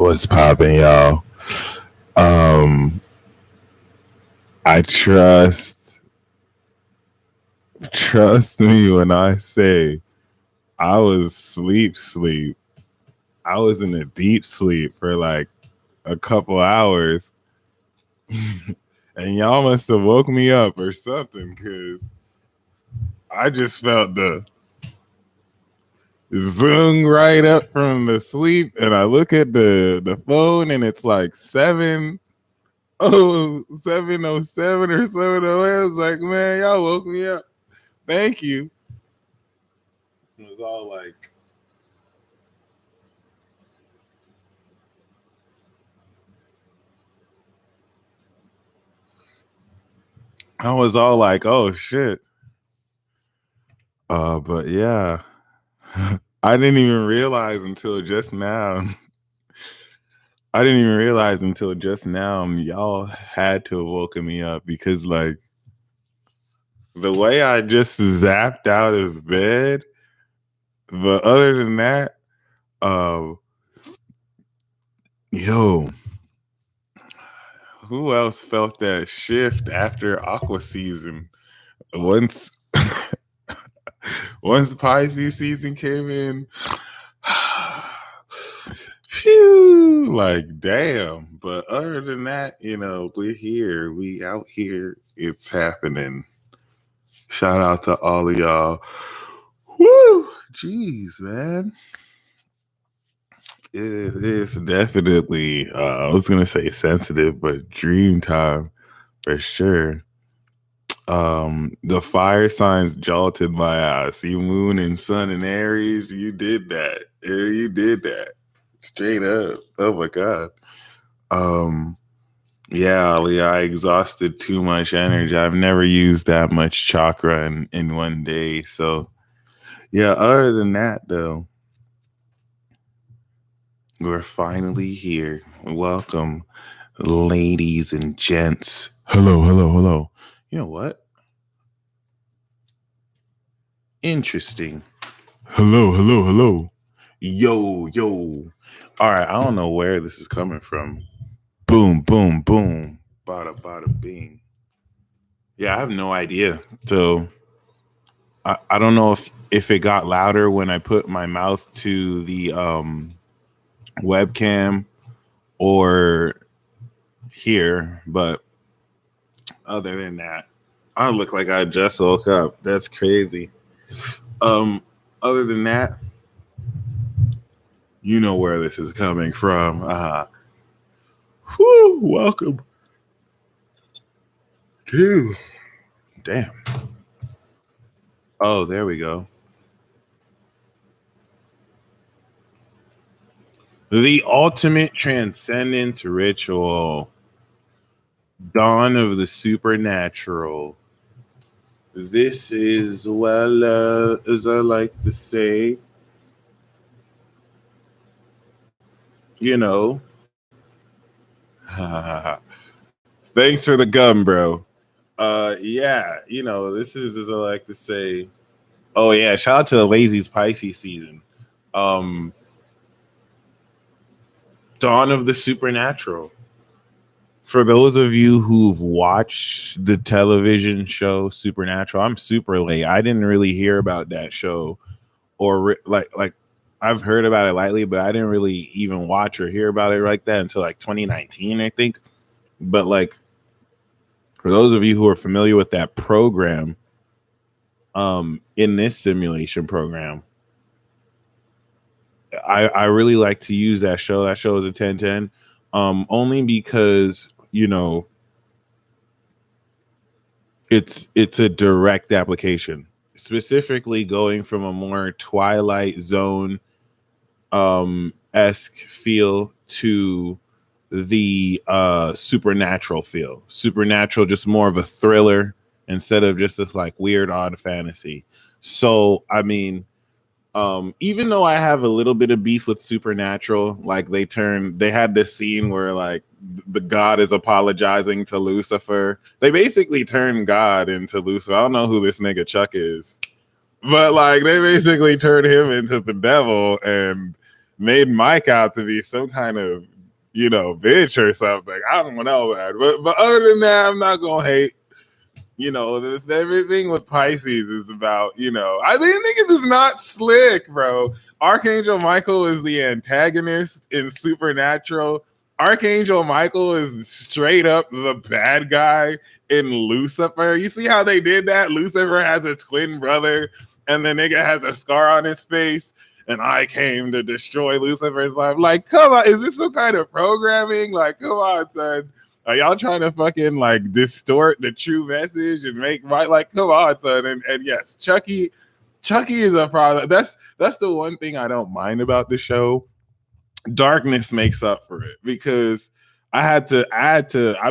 What's poppin', y'all? Um, I trust me when I say I was sleep. I was in a deep sleep for like a couple hours, and y'all must have woke me up or something, because I just felt the zoom right up from the sleep, and I look at the phone, and it's like 7:07 or 7:08. I was like, man, y'all woke me up. Thank you. It was all like, oh shit. But yeah, I didn't even realize until just now. I didn't even realize until just now y'all had to have woken me up, because like the way I just zapped out of bed. But other than that, uh, yo, who else felt that shift after Aqua season? Once once Pisces season came in, phew, like damn. But other than that, we're here, we out here, it's happening. Shout out to all of y'all. Woo! Jeez, man. It's definitely I was gonna say sensitive, but dream time for sure. The fire signs jolted my ass. You moon and sun and Aries, you did that. Yeah, you did that. Straight up. Oh my god. Yeah, Ali, I exhausted too much energy. I've never used that much chakra in one day. So yeah, other than that though, we're finally here. Welcome, ladies and gents. Hello. You know what? Interesting. Hello. Yo. All right, I don't know where this is coming from. Boom. Bada bing. Yeah, I have no idea. So I don't know if it got louder when I put my mouth to the webcam or here, but other than that, I look like I just woke up. That's crazy. Other than that, you know where this is coming from. Welcome to damn. Oh, there we go. The ultimate transcendence ritual. Dawn of the supernatural. This is, well, as I like to say, you know. Thanks for the gum, bro. Yeah, this is, as I like to say. Oh yeah, shout out to the Lazy's Pisces season. Dawn of the Supernatural. For those of you who've watched the television show Supernatural, I'm super late. I didn't really hear about that show, or like I've heard about it lightly, but I didn't really even watch or hear about it like that until like 2019, I think. But like, for those of you who are familiar with that program, in this simulation program, I really like to use that show. That show is a 10/10, only because it's a direct application, specifically going from a more Twilight Zone esque feel to the supernatural feel. Supernatural, just more of a thriller instead of just this like weird odd fantasy. So I mean, even though I have a little bit of beef with Supernatural, like they had this scene where like the God is apologizing to Lucifer. They basically turned God into Lucifer. I don't know who this nigga Chuck is, but like they basically turned him into the devil, and made Mike out to be some kind of, bitch or something. I don't know, man. But other than that, I'm not gonna hate. Everything with Pisces is about, I think niggas is not slick, bro. Archangel Michael is the antagonist in Supernatural. Archangel Michael is straight up the bad guy in Lucifer. You see how they did that? Lucifer has a twin brother, and the nigga has a scar on his face, and I came to destroy Lucifer's life. Like, come on, is this some kind of programming? Like, come on, son. Are y'all trying to fucking like distort the true message and make come on, son? And yes, Chucky is a problem. That's the one thing I don't mind about the show. Darkness makes up for it because I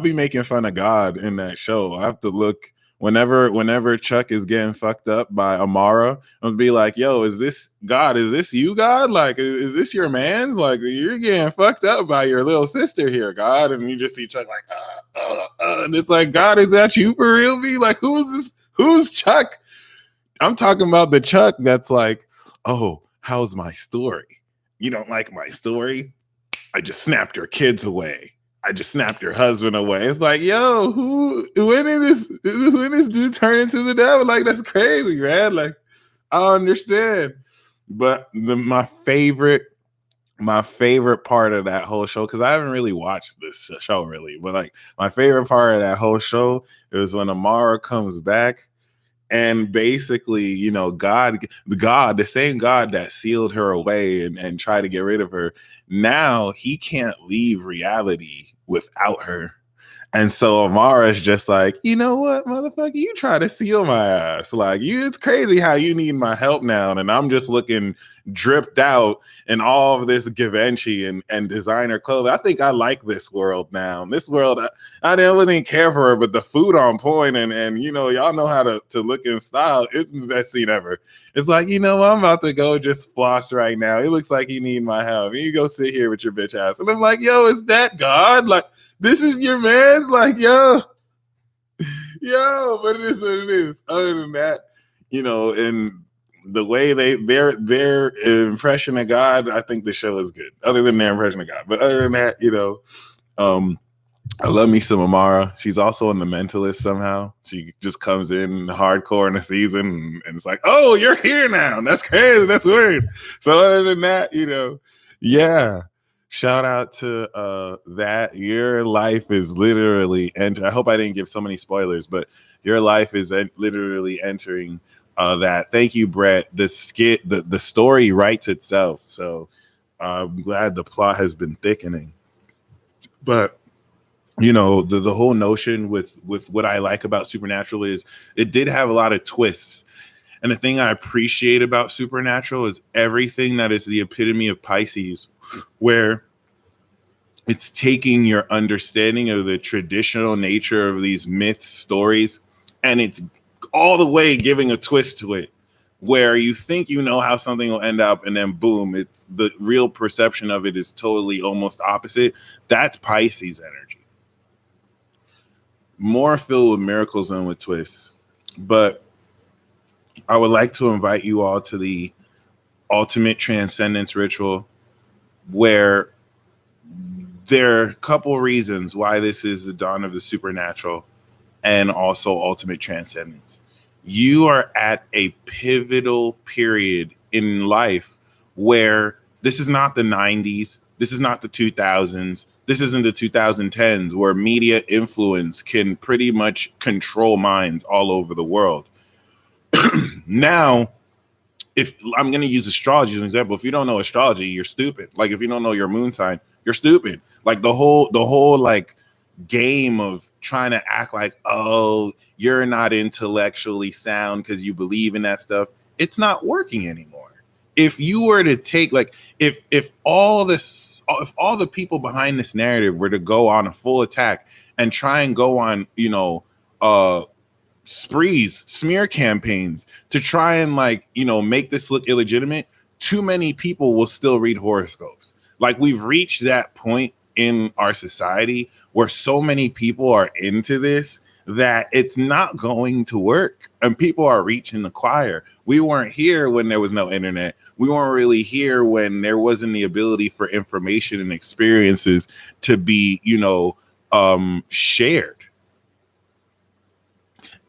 be making fun of God in that show. I have to look whenever Chuck is getting fucked up by Amara, I'll be like, yo, is this God? Is this you, God? Like, is this your man's? Like, you're getting fucked up by your little sister here, God. And you just see Chuck like, and it's like, God, is that you for real? Me? Like, who's this? Who's Chuck? I'm talking about the Chuck that's like, oh, how's my story? You don't like my story? I just snapped your kids away. I just snapped your husband away. It's like, yo, when this dude turn into the devil? Like, that's crazy, man. Like, I don't understand. But my favorite part of that whole show, because I haven't really watched this show really, but like my favorite part of that whole show is when Amara comes back. And basically, God, the same God that sealed her away and tried to get rid of her, now he can't leave reality without her. And so Amara's just like, you know what, motherfucker, you try to seal my ass. Like, it's crazy how you need my help now. And I'm just looking dripped out in all of this Givenchy and designer clothes. I think I like this world now. This world, I didn't really care for her, but the food on point and y'all know how to look in style. It's the best scene ever. It's like, I'm about to go just floss right now. It looks like you need my help. You go sit here with your bitch ass. And I'm like, yo, is that God? Like, this is your man's? Like, yo, but it is what it is. Other than that, and the way their impression of God, I think the show is good. Other than their impression of God, but other than that, I love me some Amara. She's also in The Mentalist somehow. She just comes in hardcore in the season, and it's like, oh, you're here now. That's crazy. That's weird. So other than that, yeah. Shout out to that. Your life is literally I hope I didn't give so many spoilers, but your life is literally entering that. Thank you, Brett. The story writes itself. So I'm glad the plot has been thickening. But the whole notion with what I like about Supernatural is it did have a lot of twists. And the thing I appreciate about Supernatural is everything that is the epitome of Pisces, where it's taking your understanding of the traditional nature of these myth stories, and it's all the way giving a twist to it, where you think you know how something will end up, and then boom, it's the real perception of it is totally almost opposite. That's Pisces energy. More filled with miracles than with twists. But I would like to invite you all to the ultimate transcendence ritual, where there are a couple reasons why this is the dawn of the supernatural and also ultimate transcendence. You are at a pivotal period in life where this is not the 90s, this is not the 2000s, this isn't the 2010s, where media influence can pretty much control minds all over the world. Now, if I'm going to use astrology as an example, if you don't know astrology, you're stupid. Like, if you don't know your moon sign, you're stupid. Like the whole like game of trying to act like, oh, you're not intellectually sound because you believe in that stuff, it's not working anymore. If you were to take if all the people behind this narrative were to go on a full attack and try and go on sprees, smear campaigns to try and make this look illegitimate, too many people will still read horoscopes. Like, we've reached that point in our society where so many people are into this that it's not going to work, and people are reaching the choir. We weren't here when there was no internet. We weren't really here when there wasn't the ability for information and experiences to be, shared.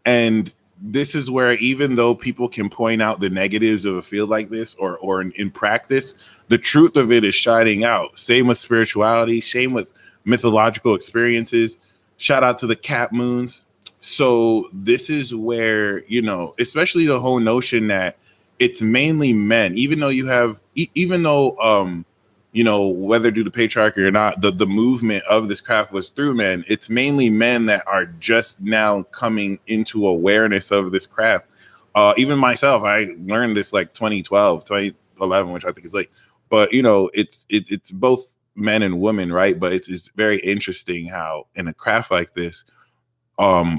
And this is where, even though people can point out the negatives of a field like this, or in practice, the truth of it is shining out. Same with spirituality, same with mythological experiences. Shout out to the Cap Moons. So this is where, especially the whole notion that it's mainly men, even though you have, whether due to patriarchy or not, the movement of this craft was through men. It's mainly men that are just now coming into awareness of this craft. Even myself, I learned this like 2012, 2011, which I think is late. But, it's both men and women, right? But it's very interesting how in a craft like this,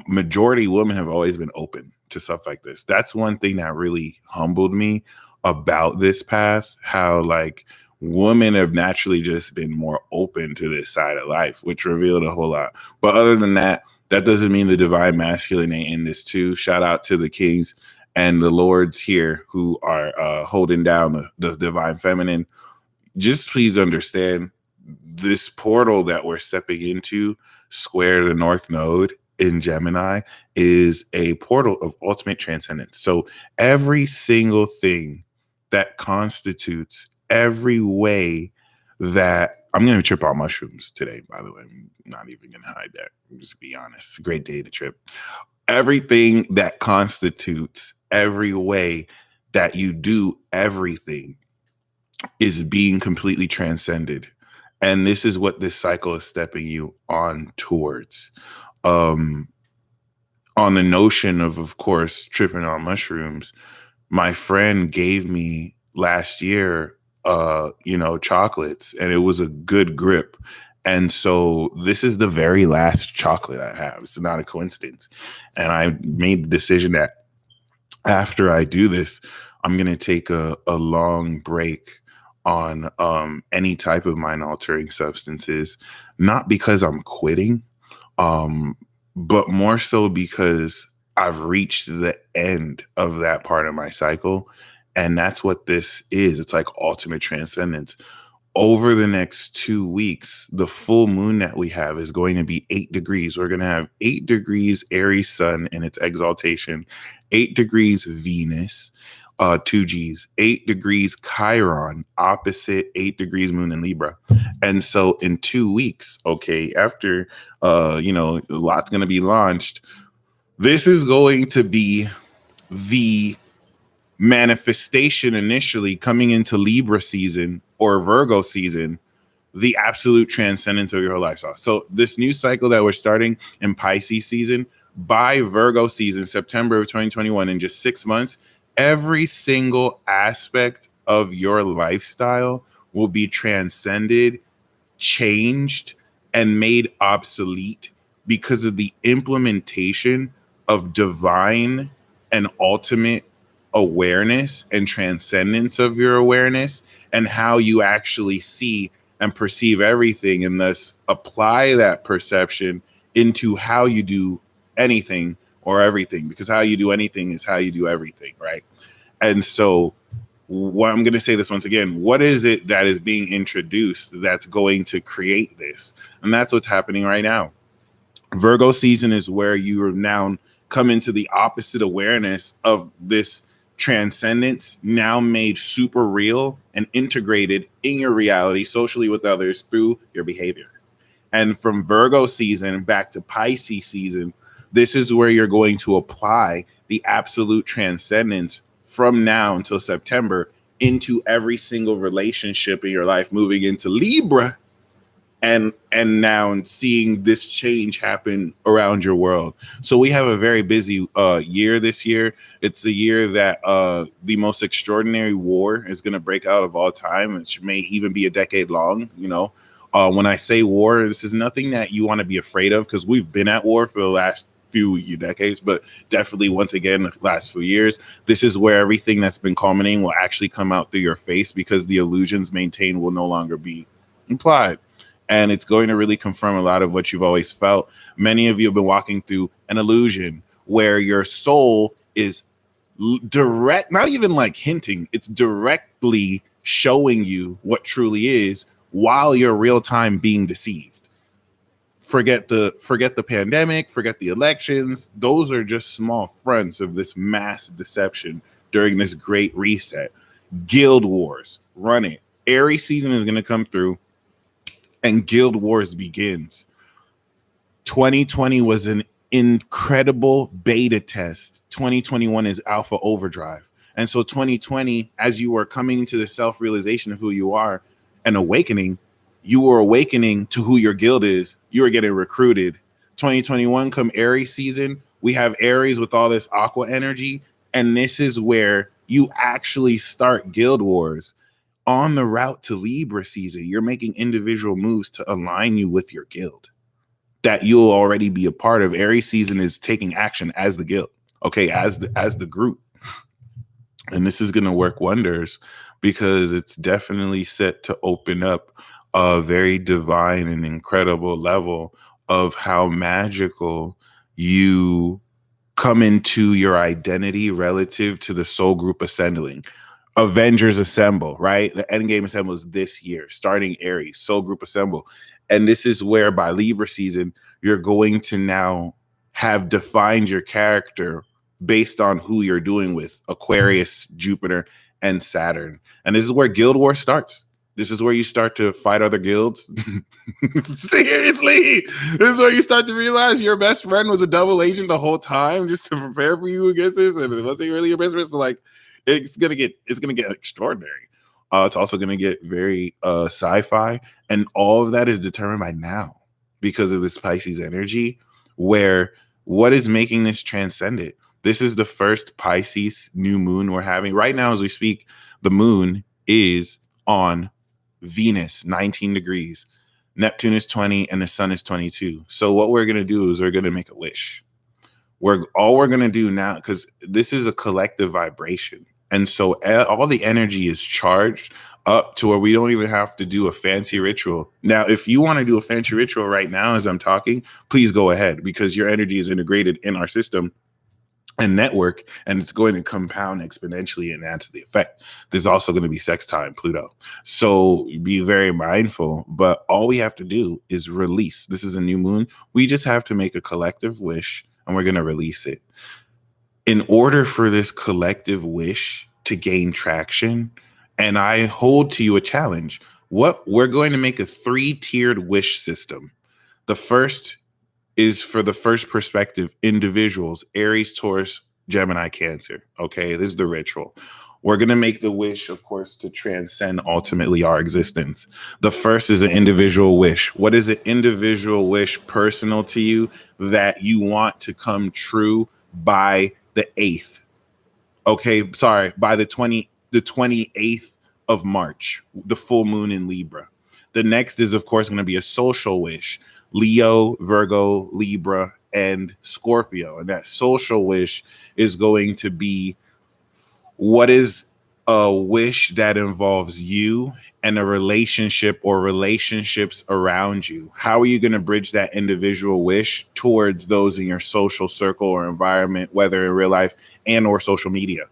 majority women have always been open to stuff like this. That's one thing that really humbled me about this path, how like women have naturally just been more open to this side of life, which revealed a whole lot. But other than that, that doesn't mean the divine masculine ain't in this too. Shout out to the kings and the lords here who are holding down the divine feminine. Just please understand, this portal that we're stepping into, square the North Node in Gemini, is a portal of ultimate transcendence. So every single thing that constitutes every way that I'm going to trip on mushrooms today, by the way. I'm not even going to hide that. Just be honest. It's a great day to trip. Everything that constitutes every way that you do everything is being completely transcended. And this is what this cycle is stepping you on towards. On the notion of course, tripping on mushrooms, my friend gave me last year, chocolates, and it was a good grip. And so this is the very last chocolate I have. It's not a coincidence. And I made the decision that after I do this, I'm going to take a long break on any type of mind altering substances, not because I'm quitting, but more so because I've reached the end of that part of my cycle. And that's what this is. It's like ultimate transcendence. Over the next 2 weeks, the full moon that we have is going to be 8 degrees. We're going to have 8 degrees Aries sun in its exaltation, 8 degrees Venus, 2 Gs, 8 degrees Chiron, opposite 8 degrees moon in Libra. And so in 2 weeks, okay, after, a lot's going to be launched, this is going to be the manifestation initially coming into Libra season or Virgo season, the absolute transcendence of your whole lifestyle. So this new cycle that we're starting in Pisces season, by Virgo season, September of 2021, in just 6 months, every single aspect of your lifestyle will be transcended, changed, and made obsolete because of the implementation of divine and ultimate awareness and transcendence of your awareness, and how you actually see and perceive everything, and thus apply that perception into how you do anything or everything, because how you do anything is how you do everything, right? And so what I'm going to say this once again, what is it that is being introduced that's going to create this? And that's what's happening right now. Virgo season is where you are now come into the opposite awareness of this transcendence, now made super real and integrated in your reality, socially with others, through your behavior. And from Virgo season back to Pisces season, this is where you're going to apply the absolute transcendence from now until September into every single relationship in your life, moving into Libra, and now seeing this change happen around your world. So we have a very busy year this year. It's the year that the most extraordinary war is going to break out of all time. It may even be a decade long. When I say war, this is nothing that you want to be afraid of, because we've been at war for the last few decades, but definitely once again the last few years, this is where everything that's been culminating will actually come out through your face, because the illusions maintained will no longer be implied. And it's going to really confirm a lot of what you've always felt. Many of you have been walking through an illusion where your soul is direct, not even like hinting, it's directly showing you what truly is while you're real time being deceived. Forget the pandemic, forget the elections. Those are just small fronts of this mass deception during this great reset. Guild wars, run it. Aries season is going to come through and Guild Wars begins. 2020 was an incredible beta test. 2021 is alpha overdrive. And so 2020, as you are coming into the self-realization of who you are and awakening, you are awakening to who your guild is. You are getting recruited. 2021 come Aries season. We have Aries with all this aqua energy. And this is where you actually start guild wars. On the route to Libra season, you're making individual moves to align you with your guild that you'll already be a part of. Aries season is taking action as the guild, okay, as the group. And this is going to work wonders because it's definitely set to open up a very divine and incredible level of how magical you come into your identity relative to the soul group assembling. Avengers Assemble, right? The Endgame Assemble is this year, starting Aries, Soul Group Assemble. And this is where by Libra season, you're going to now have defined your character based on who you're doing with Aquarius, Jupiter, and Saturn. And this is where Guild War starts. This is where you start to fight other guilds. Seriously, this is where you start to realize your best friend was a double agent the whole time just to prepare for you against this. And it wasn't really your best friend. So like, it's gonna get extraordinary. It's also gonna get very sci-fi, and all of that is determined by now because of this Pisces energy. Where what is making this transcendent? This is the first Pisces new moon we're having right now as we speak. The moon is on Venus, 19 degrees. Neptune is 20, and the sun is 22. So what we're gonna do is we're gonna make a wish. We're gonna do now, because this is a collective vibration. And so all the energy is charged up to where we don't even have to do a fancy ritual. Now, if you want to do a fancy ritual right now as I'm talking, please go ahead, because your energy is integrated in our system and network, and it's going to compound exponentially and add to the effect. There's also going to be sextile Pluto. So be very mindful, but all we have to do is release. This is a new moon. We just have to make a collective wish, and we're going to release it. In order for this collective wish to gain traction, and I hold to you a challenge, we're going to make a 3-tiered wish system. The first is for the first perspective, individuals, Aries, Taurus, Gemini, Cancer. Okay, this is the ritual. We're going to make the wish, of course, to transcend ultimately our existence. The first is an individual wish. What is an individual wish personal to you that you want to come true by the 8th? Okay, sorry, by the 28th of March, the full moon in Libra. The next is, of course, going to be a social wish. Leo, Virgo, Libra, and Scorpio. And that social wish is going to be, what is a wish that involves you and a relationship or relationships around you? How are you going to bridge that individual wish towards those in your social circle or environment, whether in real life and or social media?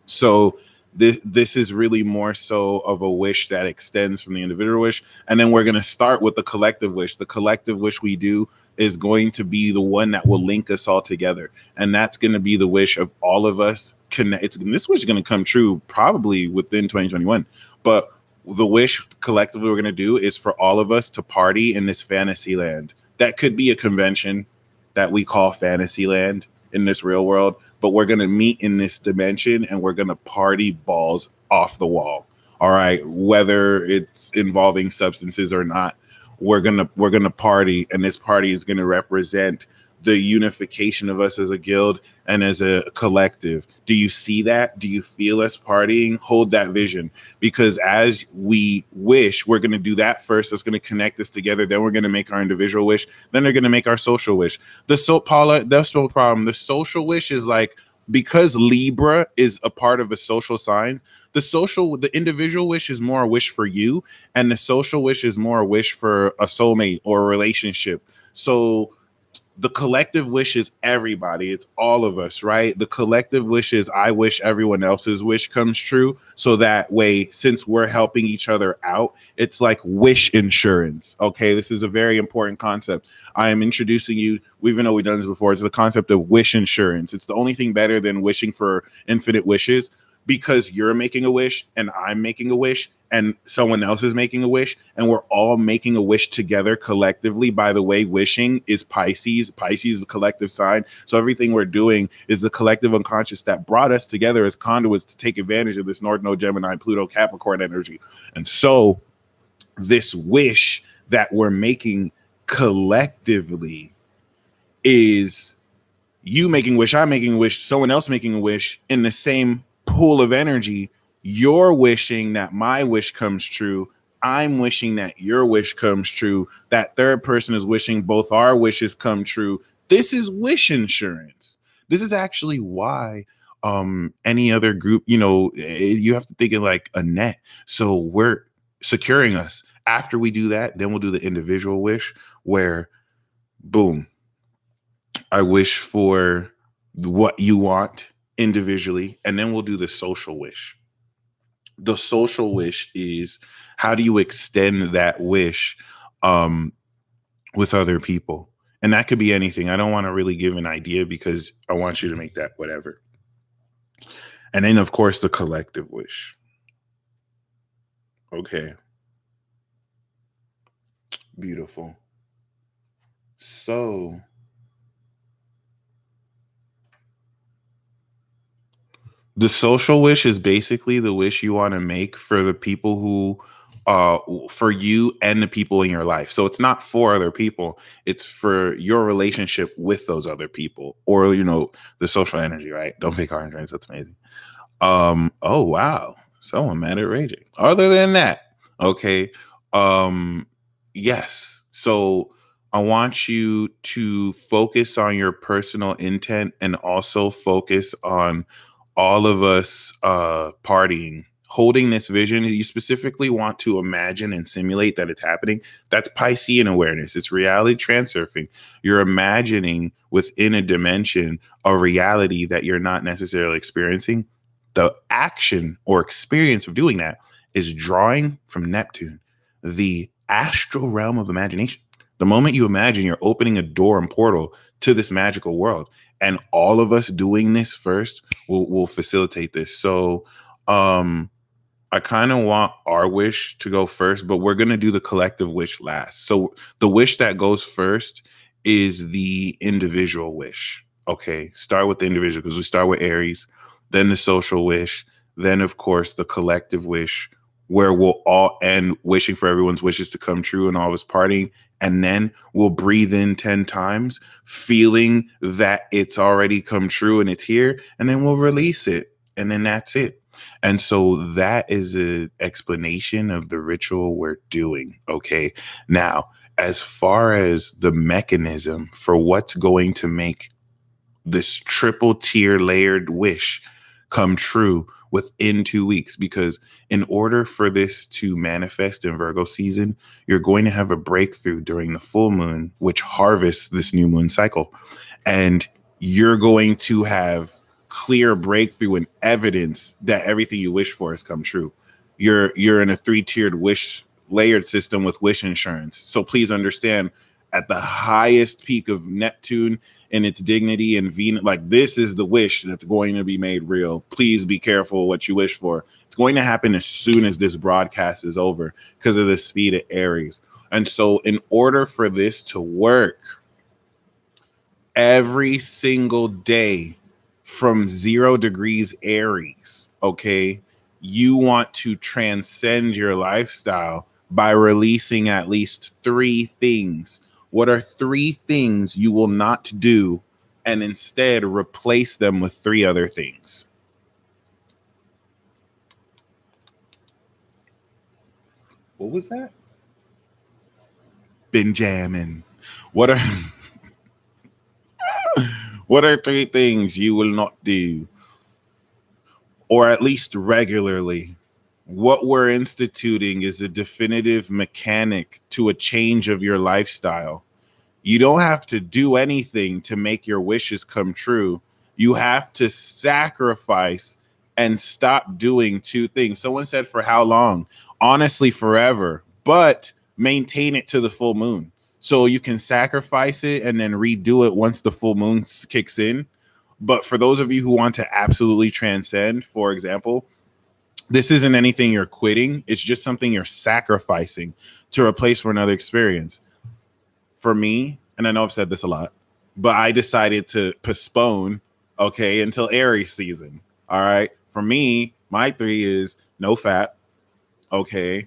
So this is really more so of a wish that extends from the individual wish. And then we're going to start with the collective wish. The collective wish we do is going to be the one that will link us all together. And that's going to be the wish of all of us. This wish is going to come true probably within 2021. But the wish collectively we're going to do is for all of us to party in this fantasy land. That could be a convention that we call fantasy land in this real world, but we're going to meet in this dimension and we're going to party balls off the wall. All right. Whether it's involving substances or not, we're going to party, and this party is going to represent the unification of us as a guild and as a collective. Do you see that? Do you feel us partying? Hold that vision, because as we wish, we're going to do that first. That's going to connect us together. Then we're going to make our individual wish. Then they're going to make our social wish. That's no problem. The social wish is like because Libra is a part of a social sign, the individual wish is more a wish for you, and the social wish is more a wish for a soulmate or a relationship. So the collective wish is everybody. It's all of us, right? The collective wish is I wish everyone else's wish comes true. So that way, since we're helping each other out, it's like wish insurance. Okay, this is a very important concept. I am introducing you, even though we've done this before, to the concept of wish insurance. It's the only thing better than wishing for infinite wishes, because you're making a wish and I'm making a wish and someone else is making a wish, and we're all making a wish together collectively. By the way, wishing is Pisces. Pisces is a collective sign. So everything we're doing is the collective unconscious that brought us together as conduits to take advantage of this North Node Gemini, Pluto, Capricorn energy. And so this wish that we're making collectively is you making a wish, I'm making a wish, someone else making a wish in the same pool of energy. You're wishing that my wish comes true. I'm wishing that your wish comes true. That third person is wishing both our wishes come true. This is wish insurance. This is actually why any other group, you have to think of like a net. So we're securing us. After we do that, then we'll do the individual wish where boom, I wish for what you want individually, and then we'll do the social wish. The social wish is how do you extend that wish with other people? And that could be anything. I don't want to really give an idea because I want you to make that whatever. And then, of course, the collective wish. Okay. Beautiful. So the social wish is basically the wish you want to make for the people who for you and the people in your life. So it's not for other people, it's for your relationship with those other people, or the social energy, right? Don't pick orange rings, that's amazing. Oh wow, someone mad at raging. Other than that, okay. Yes. So I want you to focus on your personal intent and also focus on all of us partying, holding this vision. You specifically want to imagine and simulate that it's happening. That's Piscean awareness. It's reality transurfing. You're imagining within a dimension a reality that you're not necessarily experiencing. The action or experience of doing that is drawing from Neptune, the astral realm of imagination. The moment you imagine, you're opening a door and portal to this magical world. And all of us doing this first will facilitate this. So I kind of want our wish to go first, but we're going to do the collective wish last. So the wish that goes first is the individual wish. Okay, start with the individual because we start with Aries, then the social wish, then, of course, the collective wish, where we'll all end wishing for everyone's wishes to come true and all of us partying. And then we'll breathe in 10 times, feeling that it's already come true and it's here. And then we'll release it. And then that's it. And so that is an explanation of the ritual we're doing. Okay. Now, as far as the mechanism for what's going to make this triple tier layered wish come true within 2 weeks, because in order for this to manifest in Virgo season, you're going to have a breakthrough during the full moon, which harvests this new moon cycle. And you're going to have clear breakthrough and evidence that everything you wish for has come true. You're in a 3-tiered wish layered system with wish insurance. So please understand, at the highest peak of Neptune in its dignity and Venus, like, this is the wish that's going to be made real. Please be careful what you wish for. It's going to happen as soon as this broadcast is over because of the speed of Aries. And so in order for this to work, every single day from 0 degrees Aries, okay, you want to transcend your lifestyle by releasing at least 3 things. What are 3 things you will not do, and instead replace them with 3 other things? What was that? Benjamin. What are What are three things you will not do, or at least regularly? What we're instituting is a definitive mechanic to a change of your lifestyle. You don't have to do anything to make your wishes come true. You have to sacrifice and stop doing two things. Someone said, for how long? Honestly, forever, but maintain it to the full moon. So you can sacrifice it and then redo it once the full moon kicks in. But for those of you who want to absolutely transcend, for example, this isn't anything you're quitting. It's just something you're sacrificing to replace for another experience. For me, and I know I've said this a lot, but I decided to postpone, okay, until Aries season. All right. For me, my three is no fat, okay,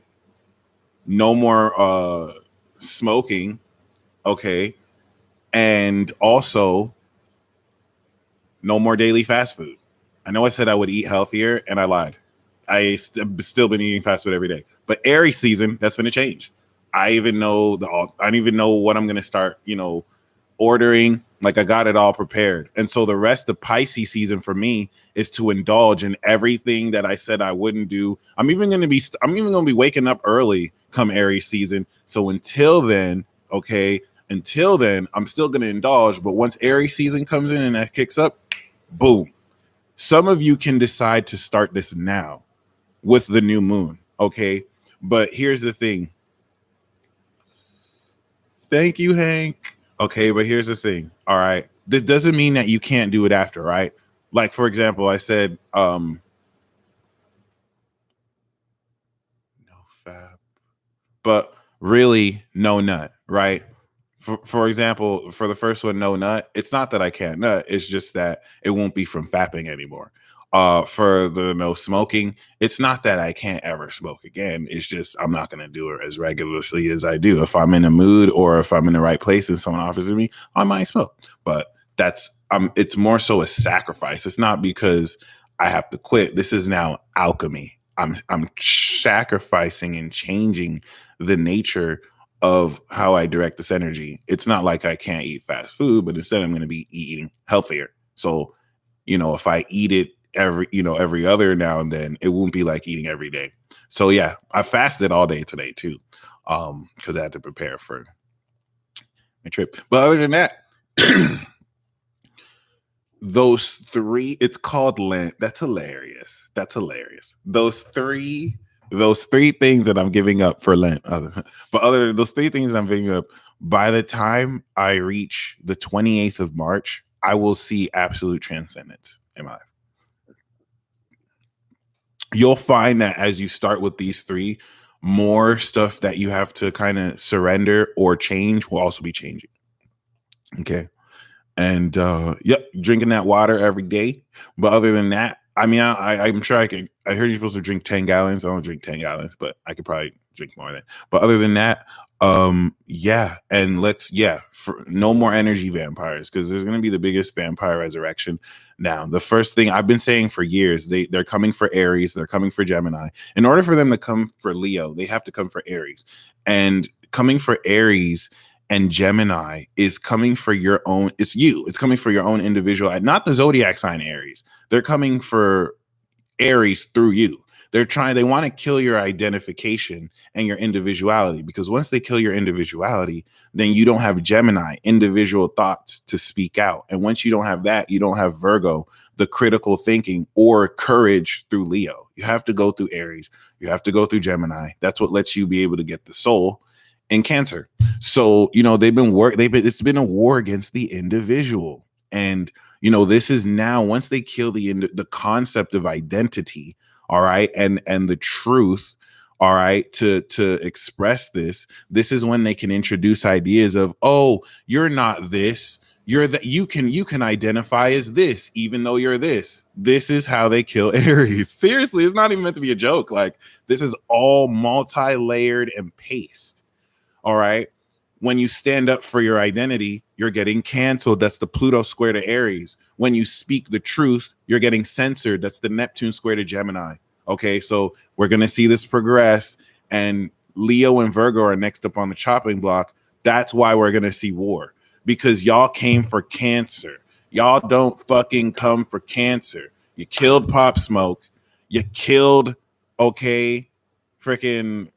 no more smoking, okay, and also no more daily fast food. I know I said I would eat healthier, and I lied. Still been eating fast food every day. But Aries season, that's going to change. I don't even know what I'm going to start, ordering. Like, I got it all prepared. And so the rest of Pisces season for me is to indulge in everything that I said I wouldn't do. I'm even going to be waking up early come Aries season. So until then, I'm still going to indulge. But once Aries season comes in and that kicks up, boom. Some of you can decide to start this now with the new moon. Okay. But here's the thing. Thank you, Hank. Okay, but here's the thing. All right. This doesn't mean that you can't do it after, right? Like, for example, I said, no fab, but really no nut, right? For example, for the first one, no nut, it's not that I can't nut, it's just that it won't be from fapping anymore. For the no smoking, it's not that I can't ever smoke again. It's just I'm not going to do it as regularly as I do. If I'm in a mood or if I'm in the right place and someone offers it me, I might smoke. But it's more so a sacrifice. It's not because I have to quit. This is now alchemy. I'm sacrificing and changing the nature of how I direct this energy. It's not like I can't eat fast food, but instead I'm going to be eating healthier. So, if I eat it every other now and then, it won't be like eating every day. So yeah, I fasted all day today too, because I had to prepare for my trip. But other than that, those three, it's called Lent. That's hilarious. Those three things that I'm giving up for Lent. Those three things that I'm giving up, by the time I reach the 28th of March, I will see absolute transcendence in my life. You'll find that as you start with these three, more stuff that you have to kind of surrender or change will also be changing. Okay. And drinking that water every day. But other than that, I mean, I'm sure I heard you're supposed to drink 10 gallons. I don't drink 10 gallons, but I could probably drink more than that. But other than that, for no more energy vampires, because there's going to be the biggest vampire resurrection. Now, the first thing I've been saying for years, they're coming for Aries, they're coming for Gemini. In order for them to come for Leo, they have to come for Aries. And coming for Aries and Gemini is coming for your own. It's coming for your own individual, not the zodiac sign Aries. They're coming for Aries through you. They want to kill your identification and your individuality, because once they kill your individuality, then you don't have Gemini, individual thoughts to speak out. And once you don't have that, you don't have Virgo, the critical thinking or courage through Leo. You have to go through Aries. You have to go through Gemini. That's what lets you be able to get the soul in Cancer. So, it's been a war against the individual. And, this is now, once they kill the concept of identity, all right, and the truth, all right, to express this is when they can introduce ideas of, oh, you're not this, you're that, you can identify as this, even though you're this. This is how they kill Aries. Seriously, it's not even meant to be a joke. Like, this is all multi-layered and paced. All right. When you stand up for your identity, you're getting canceled. That's the Pluto square to Aries. When you speak the truth, you're getting censored. That's the Neptune square to Gemini. Okay. So we're going to see this progress, and Leo and Virgo are next up on the chopping block. That's why we're going to see war, because y'all came for Cancer. Y'all don't fucking come for Cancer. You killed Pop Smoke. You killed, okay, freaking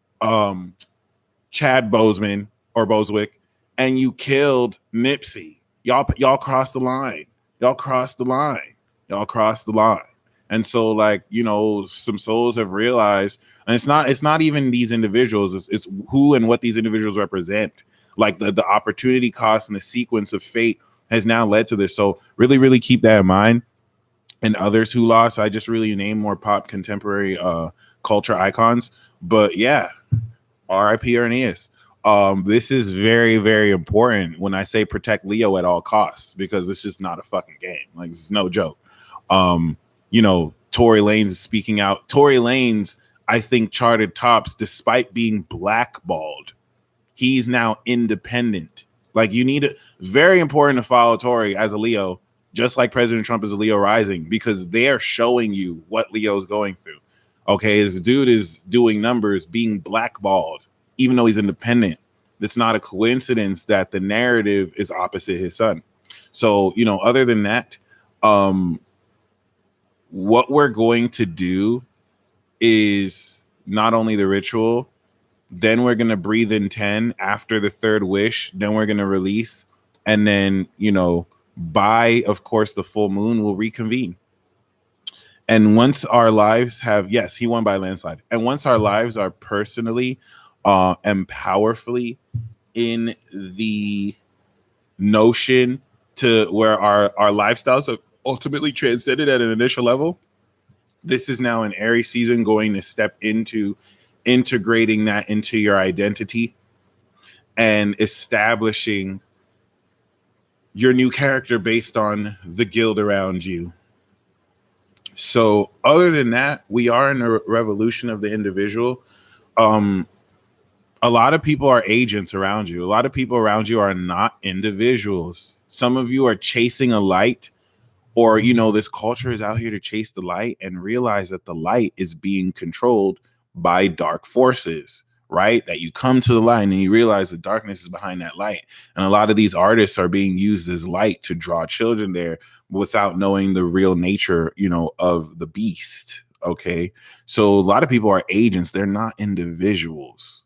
Chad Boseman or Boswick, and you killed Nipsey. Y'all crossed the line. Y'all crossed the line. Y'all crossed the line. And so, like, you know, some souls have realized, and it's not even these individuals, it's who and what these individuals represent. Like the opportunity cost and the sequence of fate has now led to this. So really, really keep that in mind. And others who lost, I just really named more pop contemporary culture icons. But yeah, R.I.P. Aeneas. This is very, very important when I say protect Leo at all costs, because this is not a fucking game. Like, this is no joke. You know, Tory Lanez is speaking out. Tory Lanez, I think, charted tops despite being blackballed. He's now independent. Like, you need very important to follow Tory as a Leo, just like President Trump is a Leo rising, because they're showing you what Leo's going through. Okay, this dude is doing numbers, being blackballed, even though he's independent. It's not a coincidence that the narrative is opposite his son. So, you know, other than that, what we're going to do is not only the ritual, then we're going to breathe in 10 after the third wish, then we're going to release, and then, you know, by, of course, the full moon, we'll reconvene. And once our lives have, yes, he won by a landslide. And once our lives are personally and powerfully in the notion to where our lifestyles have ultimately transcended at an initial level, this is now an Aries season going to step into integrating that into your identity and establishing your new character based on the guild around you. So other than that, we are in a revolution of the individual. A lot of people are agents around you. A lot of people around you are not individuals. Some of you are chasing a light, or, you know, this culture is out here to chase the light and realize that the light is being controlled by dark forces, right? That you come to the light and you realize the darkness is behind that light. And a lot of these artists are being used as light to draw children there without knowing the real nature, you know, of the beast. Okay. So a lot of people are agents. They're not individuals.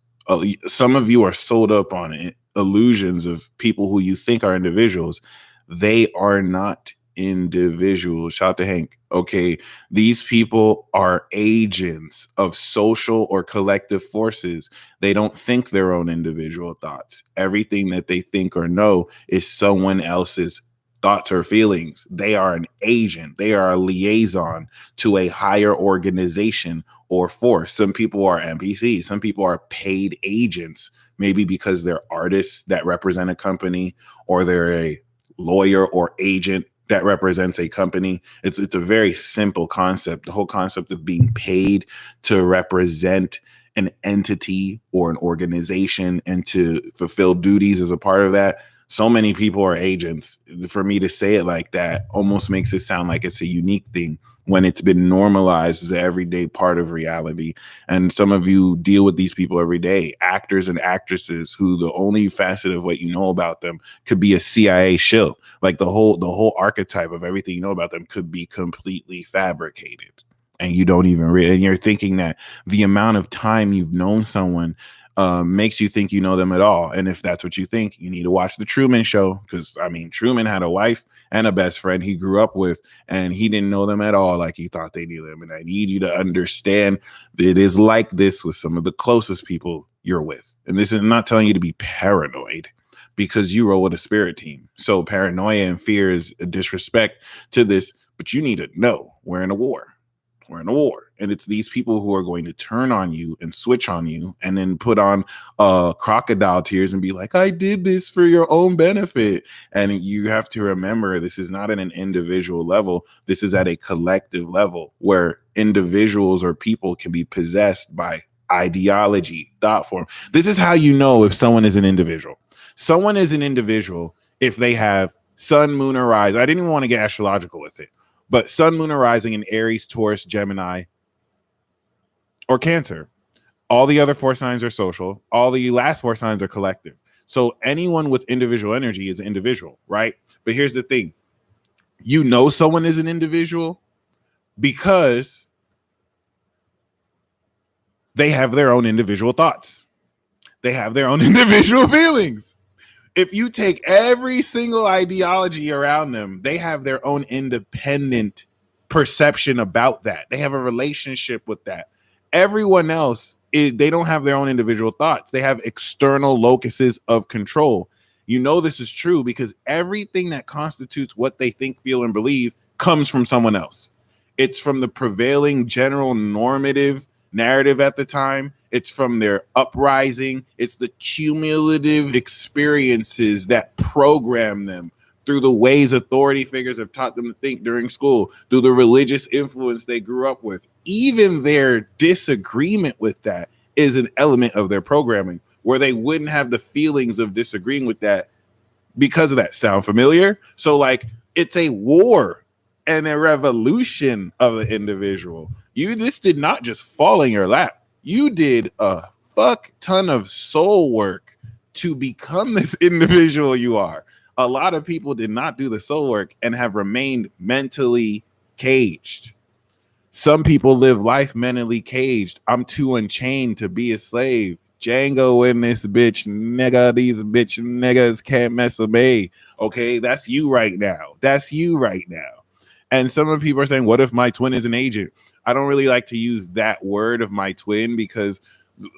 Some of you are sold up on it, illusions of people who you think are individuals. They are not individuals. Shout out to Hank. Okay. These people are agents of social or collective forces. They don't think their own individual thoughts. Everything that they think or know is someone else's thoughts or feelings. They are an agent. They are a liaison to a higher organization or force. Some people are NPCs. Some people are paid agents, maybe because they're artists that represent a company, or they're a lawyer or agent that represents a company. It's a very simple concept. The whole concept of being paid to represent an entity or an organization and to fulfill duties as a part of that. So many people are agents. For me to say it like that almost makes it sound like it's a unique thing when it's been normalized as an everyday part of reality. And some of you deal with these people every day, actors and actresses who the only facet of what you know about them could be a CIA shill. Like the whole archetype of everything you know about them could be completely fabricated. And you don't even read, and you're thinking that the amount of time you've known someone makes you think you know them at all. And if that's what you think, you need to watch the Truman Show, because I mean, Truman had a wife and a best friend he grew up with, and he didn't know them at all like he thought they knew them. And I need you to understand that it is like this with some of the closest people you're with. And this is not telling you to be paranoid, because you roll with a spirit team. So paranoia and fear is a disrespect to this, but you need to know we're in a war. We're in a war. And it's these people who are going to turn on you and switch on you and then put on crocodile tears and be like, I did this for your own benefit. And you have to remember, this is not at an individual level. This is at a collective level where individuals or people can be possessed by ideology, thought form. This is how you know if someone is an individual. Someone is an individual if they have sun, moon, or rise. I didn't even want to get astrological with it. But sun, moon, or rising in Aries, Taurus, Gemini, or Cancer. All the other four signs are social. All the last four signs are collective. So anyone with individual energy is an individual, right? But here's the thing. You know someone is an individual because they have their own individual thoughts. They have their own individual feelings. If you take every single ideology around them, they have their own independent perception about that. They have a relationship with that. Everyone else, they don't have their own individual thoughts. They have external locuses of control. You know this is true because everything that constitutes what they think, feel, and believe comes from someone else. It's from the prevailing general normative narrative at the time. It's from their uprising. It's the cumulative experiences that program them through the ways authority figures have taught them to think during school, through the religious influence they grew up with. Even their disagreement with that is an element of their programming, where they wouldn't have the feelings of disagreeing with that because of that. Sound familiar? So, like, it's a war and a revolution of the individual. This did not just fall in your lap. You did a fuck ton of soul work to become this individual you are. A lot of people did not do the soul work and have remained mentally caged. Some people live life mentally caged. I'm too unchained to be a slave. Django in this bitch, nigga. These bitch niggas can't mess with me. Okay, that's you right now. That's you right now. And some of the people are saying, what if my twin is an agent? I don't really like to use that word of my twin because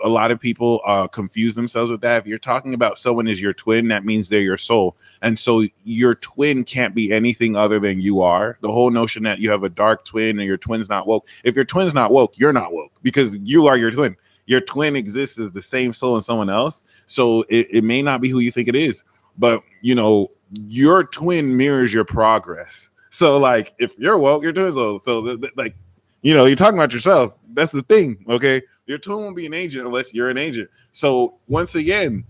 a lot of people confuse themselves with that. If you're talking about someone as your twin, that means they're your soul. And so your twin can't be anything other than you are. The whole notion that you have a dark twin and your twin's not woke. If your twin's not woke, you're not woke because you are your twin. Your twin exists as the same soul in someone else. So it may not be who you think it is, but your twin mirrors your progress. So like if you're woke, your twin's woke. So like, you're talking about yourself. That's the thing. Okay. Your twin won't be an agent unless you're an agent. So once again,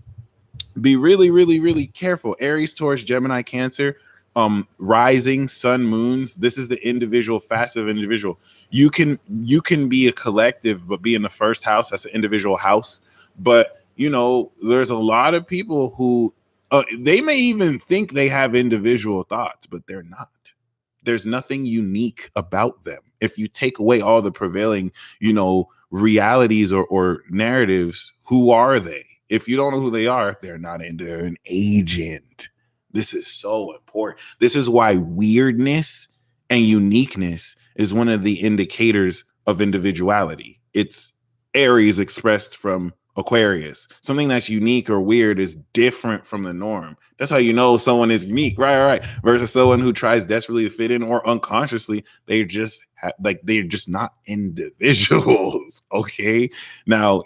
be really, really, really careful. Aries, Taurus, Gemini, Cancer, rising, sun, moons. This is the individual facet of individual. You can be a collective, but be in the first house. That's an individual house. But there's a lot of people who they may even think they have individual thoughts, but they're not. There's nothing unique about them. If you take away all the prevailing, realities or narratives, who are they? If you don't know who they are, they're an agent. This is so important. This is why weirdness and uniqueness is one of the indicators of individuality. It's Aries expressed from Aquarius. Something that's unique or weird is different from the norm. That's how you know someone is unique, right? Versus someone who tries desperately to fit in or unconsciously, they're just not individuals. Okay. Now,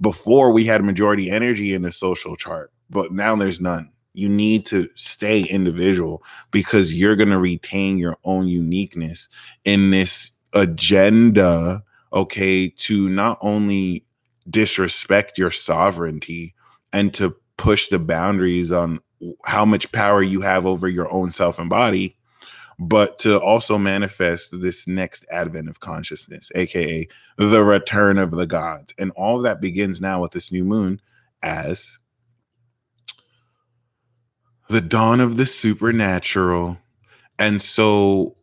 before we had majority energy in the social chart, but now there's none. You need to stay individual because you're going to retain your own uniqueness in this agenda, okay, to not only disrespect your sovereignty and to push the boundaries on how much power you have over your own self and body, but to also manifest this next advent of consciousness, aka the return of the gods. And all of that begins now with this new moon as the dawn of the supernatural. And so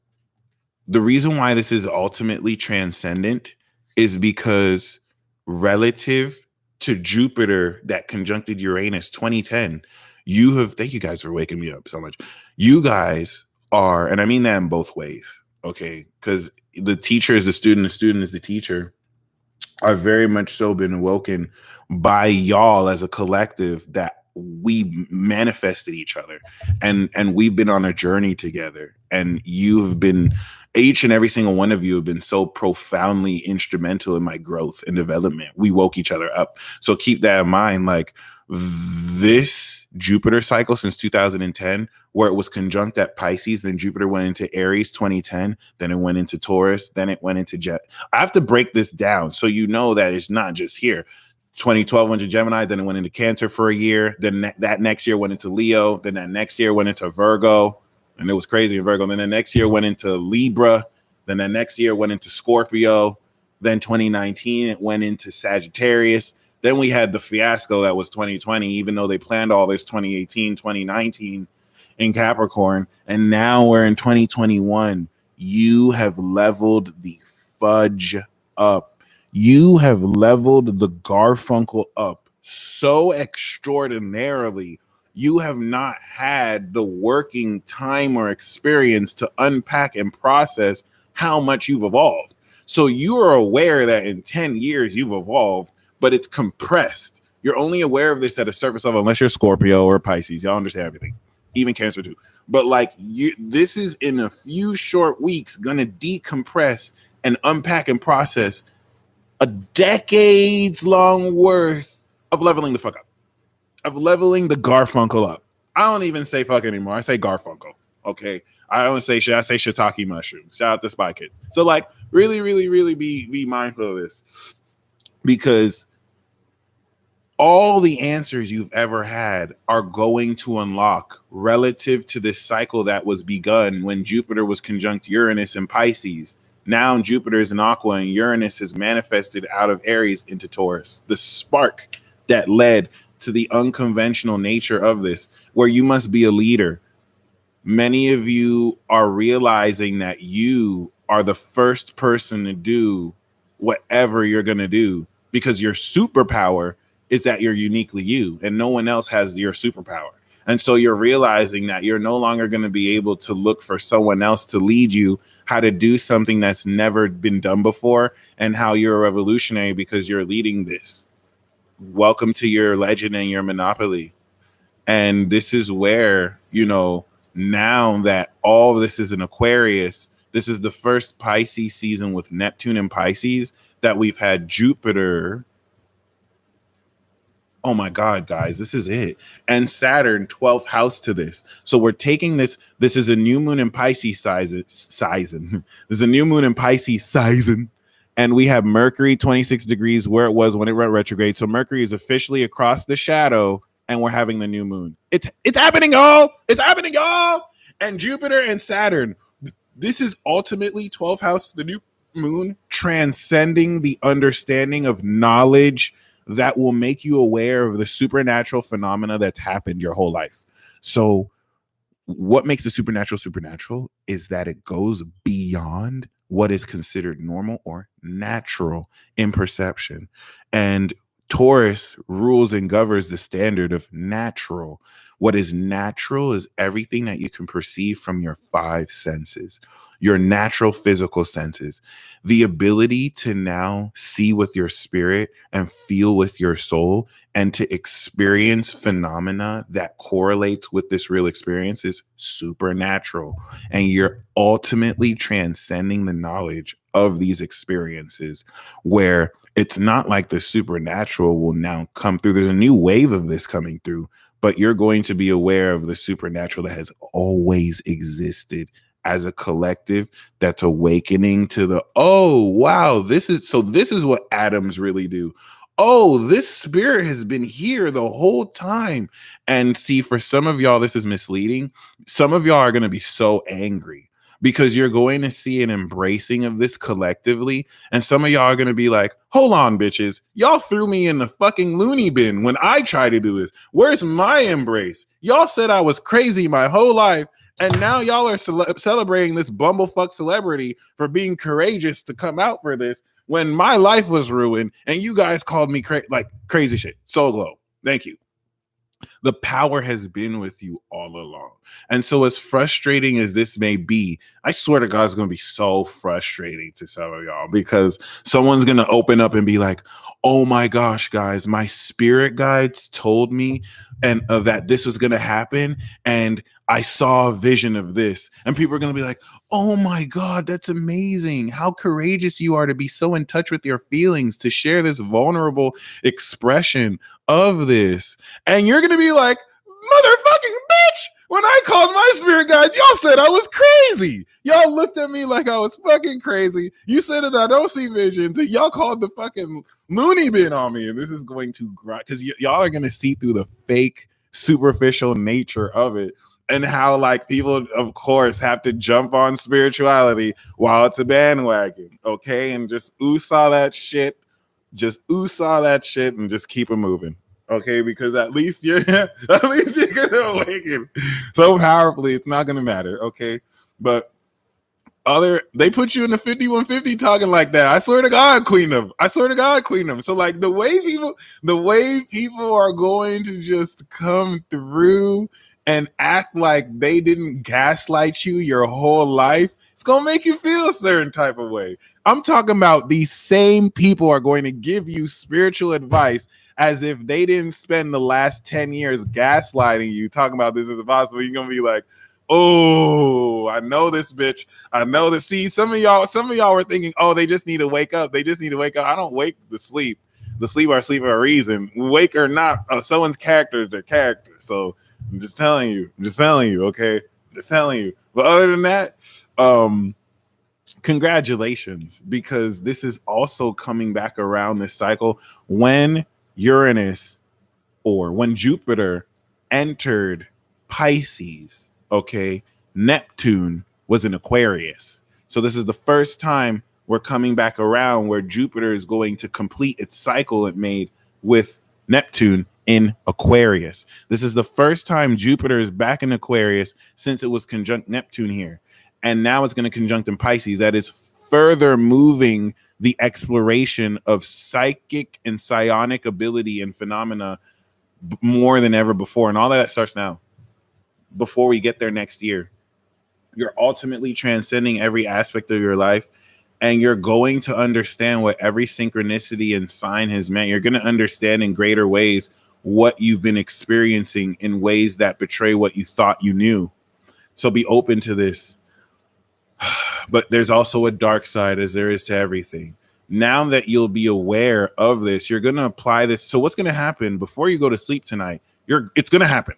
the reason why this is ultimately transcendent is because relative to Jupiter that conjuncted Uranus 2010, thank you guys for waking me up so much. You guys are, and I mean that in both ways, okay? Because the teacher is the student is the teacher, are very much so been awoken by y'all as a collective that we manifested each other and we've been on a journey together, and you've been, each and every single one of you have been so profoundly instrumental in my growth and development. We woke each other up. So keep that in mind. Like this Jupiter cycle since 2010, where it was conjunct at Pisces, then Jupiter went into Aries 2010, then it went into Taurus, then it went into I have to break this down so you know that it's not just here. 2012 went to Gemini, then it went into Cancer for a year, then that next year went into Leo, then that next year went into Virgo, and it was crazy in Virgo, then the next year went into Libra, then the next year went into Scorpio, then 2019 it went into Sagittarius. Then we had the fiasco that was 2020, even though they planned all this 2018, 2019. in Capricorn, and now we're in 2021. You have leveled the fudge up. You have leveled the Garfunkel up so extraordinarily. You have not had the working time or experience to unpack and process how much you've evolved. So you are aware that in 10 years you've evolved, but it's compressed. You're only aware of this at a surface level, unless you're Scorpio or Pisces. Y'all understand everything, even Cancer too. But like this is in a few short weeks gonna decompress and unpack and process a decades long worth of leveling the fuck up, of leveling the Garfunkel up. I don't even say fuck anymore. I say Garfunkel. Okay. I don't say shit. I say shiitake mushroom. Shout out to Spy Kids. So like really, really, really be mindful of this, because all the answers you've ever had are going to unlock relative to this cycle that was begun when Jupiter was conjunct Uranus in Pisces. Now Jupiter is in Aqua and Uranus has manifested out of Aries into Taurus. The spark that led to the unconventional nature of this, where you must be a leader. Many of you are realizing that you are the first person to do whatever you're going to do, because your superpower is that you're uniquely you and no one else has your superpower. And so you're realizing that you're no longer going to be able to look for someone else to lead you how to do something that's never been done before, and how you're a revolutionary because you're leading this. Welcome to your legend and your monopoly. And this is where, now that all this is in Aquarius, this is the first Pisces season with Neptune and Pisces that we've had Jupiter. Oh my God, guys, this is it. And Saturn, 12th house to this. So we're taking this. This is a new moon in Pisces season. There's a new moon in Pisces season. And we have Mercury 26 degrees where it was when it went retrograde. So Mercury is officially across the shadow, and we're having the new moon. It's happening, y'all. It's happening, y'all. And Jupiter and Saturn. This is ultimately 12th house, the new moon, transcending the understanding of knowledge that will make you aware of the supernatural phenomena that's happened your whole life. So what makes the supernatural is that it goes beyond what is considered normal or natural in perception. And Taurus rules and governs the standard of natural. What is natural is everything that you can perceive from your five senses, your natural physical senses, the ability to now see with your spirit and feel with your soul, and to experience phenomena that correlates with this real experience is supernatural. And you're ultimately transcending the knowledge of these experiences, where it's not like the supernatural will now come through. There's a new wave of this coming through, but you're going to be aware of the supernatural that has always existed as a collective that's awakening to the, oh, wow, this is what atoms really do. Oh, this spirit has been here the whole time. And see, for some of y'all, this is misleading. Some of y'all are going to be so angry because you're going to see an embracing of this collectively. And some of y'all are going to be like, hold on, bitches. Y'all threw me in the fucking loony bin when I tried to do this. Where's my embrace? Y'all said I was crazy my whole life. And now y'all are celebrating this bumblefuck celebrity for being courageous to come out for this when my life was ruined and you guys called me crazy shit. So low. Thank you. The power has been with you all along. And so as frustrating as this may be, I swear to God, it's going to be so frustrating to some of y'all, because someone's going to open up and be like, oh my gosh, guys, my spirit guides told me and that this was going to happen. And I saw a vision of this. And people are going to be like, oh my God, that's amazing. How courageous you are to be so in touch with your feelings, to share this vulnerable expression of this. And you're going to be like, motherfucking bitch, when I called my spirit guides, y'all said I was crazy. Y'all looked at me like I was fucking crazy. You said that I don't see visions, and y'all called the fucking loony bin on me. And this is going to grind, because y'all are going to see through the fake superficial nature of it, and how like people, of course, have to jump on spirituality while it's a bandwagon. Okay. And just oosaw that shit. Just oosaw that shit and just keep it moving. okay? Because at least you're gonna awaken so powerfully. It's not gonna matter, okay? But they put you in the 5150 talking like that. I swear to God, Queendom. I swear to God, Queendom. So like the way people are going to just come through and act like they didn't gaslight you your whole life, it's gonna make you feel a certain type of way. I'm talking about these same people are going to give you spiritual advice as if they didn't spend the last 10 years gaslighting you, talking about this is impossible. You're gonna be like, oh, I know this bitch. I know the see. Some of y'all were thinking, oh, they just need to wake up. They just need to wake up. I don't wake the sleep. The sleep are asleep for a reason. Wake or not, someone's character is their character. So I'm just telling you. Okay, just telling you. But other than that, congratulations, because this is also coming back around this cycle when Uranus or when Jupiter entered Pisces. Okay, Neptune was in Aquarius. So this is the first time we're coming back around where Jupiter is going to complete its cycle it made with Neptune in Aquarius. This is the first time Jupiter is back in Aquarius since it was conjunct Neptune here. And now it's going to conjunct in Pisces. That is further moving the exploration of psychic and psionic ability and phenomena more than ever before. And all that starts now. Before we get there next year, you're ultimately transcending every aspect of your life, and you're going to understand what every synchronicity and sign has meant. You're going to understand in greater ways what you've been experiencing in ways that betray what you thought you knew. So be open to this. But there's also a dark side, as there is to everything. Now that you'll be aware of this, you're going to apply this. So what's going to happen before you go to sleep tonight? It's going to happen.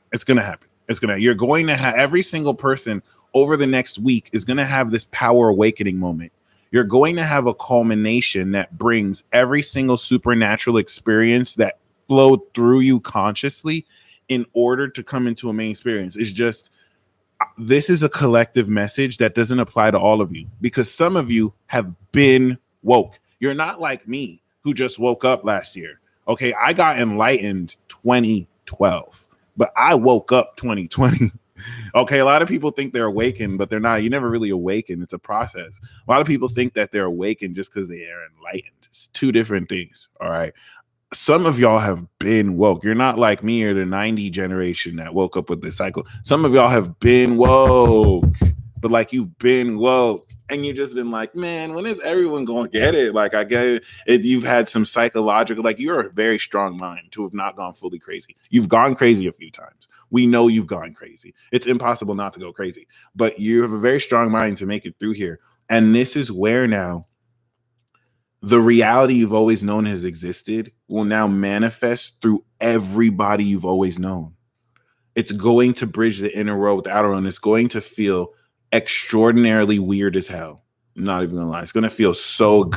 You're going to have every single person over the next week is going to have this power awakening moment. You're going to have a culmination that brings every single supernatural experience that flowed through you consciously in order to come into a main experience. It's just, this is a collective message that doesn't apply to all of you, because some of you have been woke. You're not like me who just woke up last year. Okay, I got enlightened 2012, but I woke up 2020. Okay, a lot of people think they're awakened, but they're not. You never really awaken. It's a process. A lot of people think that they're awakened just because they are enlightened. It's two different things. All right. Some of y'all have been woke. You're not like me or the 90 generation that woke up with this cycle. Some of y'all have been woke, but like you've been woke and you just been like, man, when is everyone going to get it? Like, I get it. You've had some psychological, like you're a very strong mind to have not gone fully crazy. You've gone crazy a few times. We know you've gone crazy. It's impossible not to go crazy, but you have a very strong mind to make it through here. And this is where now the reality you've always known has existed will now manifest through everybody you've always known. It's going to bridge the inner world with the outer world, and it's going to feel extraordinarily weird as hell. I'm not even gonna lie. It's going to feel so